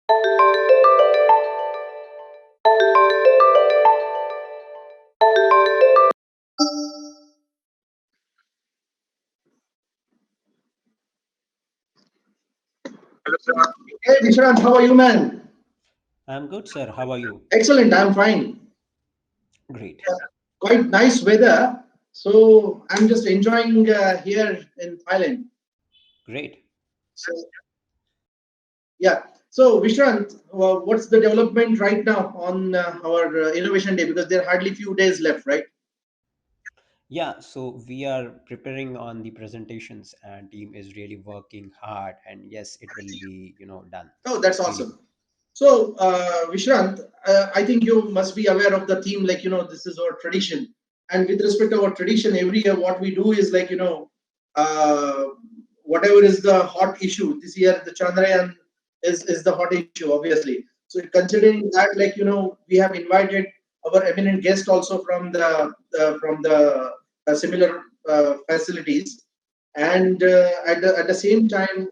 Hey, Vishrant, how are you, man? I'm good, sir. How are you? Excellent, I'm fine. Great. Quite nice weather. So I'm just enjoying here in Thailand. Great. So, yeah. So, Vishrant, what's the development right now on our Innovation Day? Because there are hardly few days left, right? Yeah, so we are preparing on the presentations and team is really working hard and yes, it will be, done Oh, that's really good. awesome. So, Vishrant, I think you must be aware of the theme, like, this is our tradition. And with respect to our tradition, every year what we do is like, uh, whatever is the hot issue. This year, the Chandrayaan is the hot issue, obviously. So, considering that, like, we have invited our eminent guest also from the similar facilities. And at the same time,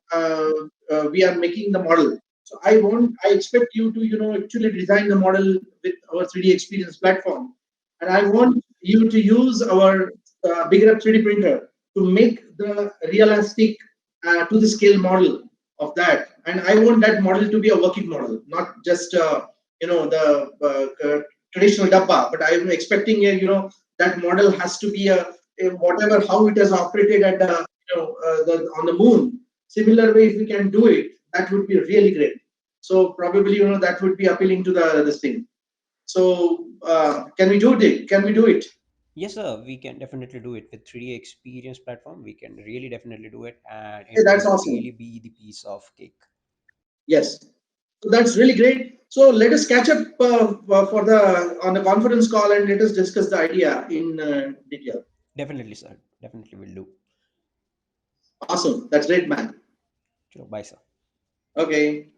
we are making the model. So I expect you to, actually design the model with our 3D experience platform. And I want you to use our bigger 3D printer to make the realistic to the scale model of that. And I want that model to be a working model, not just, the traditional dabba, but I'm expecting, that model has to be a whatever, how it has operated at on the moon. Similar way, if we can do it, that would be really great. So probably, that would be appealing to the this thing. So can we do it? Can we do it? Yes, sir, we can definitely do it with 3D experience platform. We can really definitely do it and Hey, it that's will awesome. really be the piece of cake. Yes. So that's really great. So let us catch up for the on the conference call and let us discuss the idea in detail. Definitely, sir. Definitely will do. Awesome. That's great, man. Sure, bye, sir. Okay.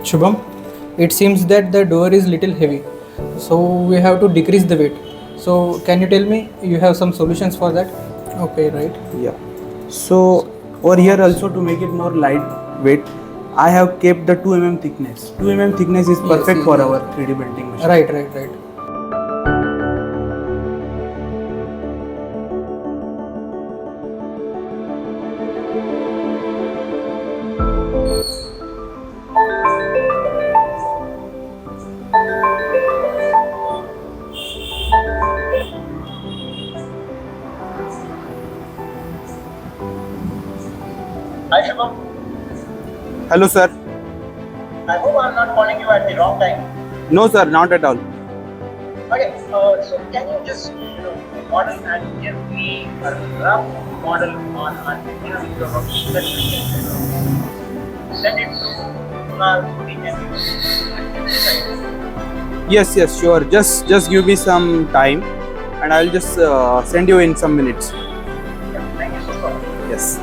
Shubham, it seems that the door is little heavy, so we have to decrease the weight. So can you tell me you have some solutions for that? Okay, right. Yeah. So over here also to make it more lightweight, I have kept the 2 mm thickness. 2 mm thickness is Yes, perfect yes, for yes. our 3D printing machine. Right, right, right. Hi, Shubham. Hello sir. I hope I'm not calling you at the wrong time. No sir, not at all. Okay, so can you just model and give me a rough model on your worksheet that we can send it to our so we can decide. Yes, sure. Just give me some time, and I'll just send you in some minutes. Yeah, thank you so much. Yes.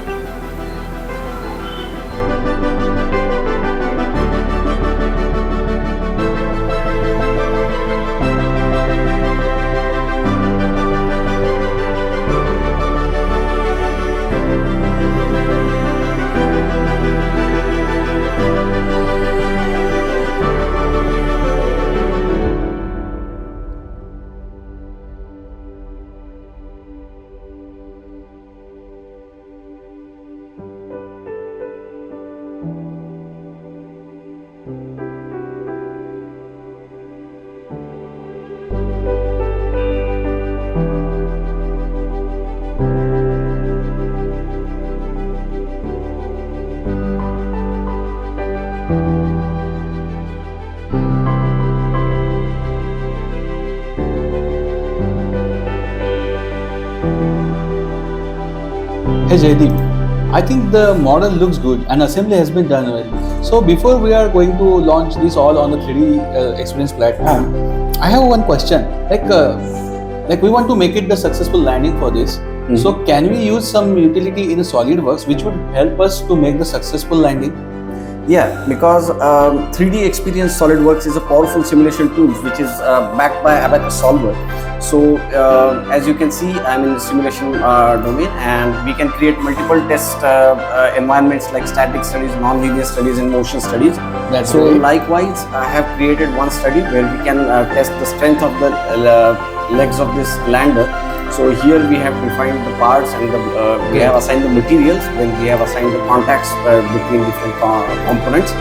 Hey Jaydeep, I think the model looks good and assembly has been done well. So before we are going to launch this all on the 3D experience platform, I have one question. Like we want to make it the successful landing for this. So can we use some utility in SolidWorks which would help us to make the successful landing? Yeah, because 3D Experience SolidWorks is a powerful simulation tool which is backed by Abacus Solver. So as you can see, I'm in the simulation domain, and we can create multiple test environments like static studies, non-linear studies, and motion studies. That's so great. Likewise, I have created one study where we can test the strength of the legs of this lander. So here we have defined the parts, and we have assigned the materials, then we have assigned the contacts between different components.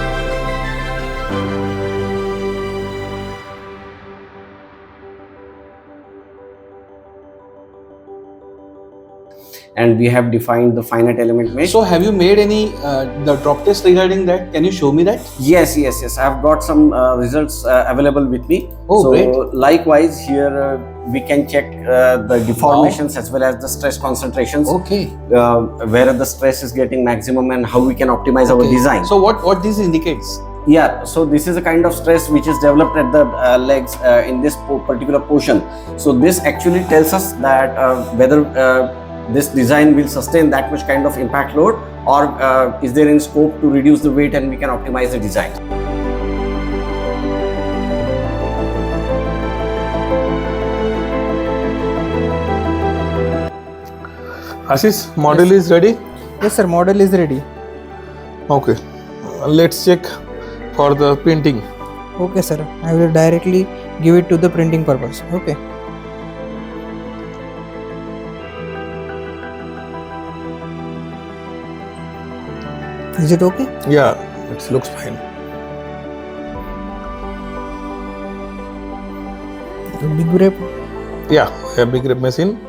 And we have defined the finite element mesh. So have you made any the drop test regarding that? Can you show me that? Yes. I've got some results available with me. Oh, so great. Likewise, here we can check the deformations as well as the stress concentrations. Okay. Where the stress is getting maximum and how we can optimize our design. So what this indicates? Yeah, so this is a kind of stress which is developed at the legs in this particular portion. So this actually tells us that whether this design will sustain that much kind of impact load, or is there any scope to reduce the weight and we can optimize the design. Ashish, model is ready? Yes sir, model is ready. Okay. Let's check for the printing. Okay sir, I will directly give it to the printing purpose. Okay. Is it okay? Yeah, it looks fine. Big grape. Yeah, a big rep machine.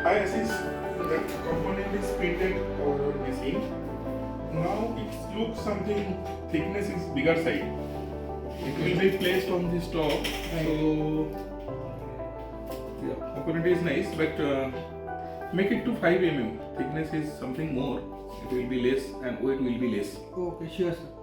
Hi Ashish, the component is printed over our machine. Now it looks something, thickness is bigger side. It will be placed on this top. So yeah, component is nice, but make it to 5 mm. Thickness is something more. It will be less and weight will be less. Okay, sure sir.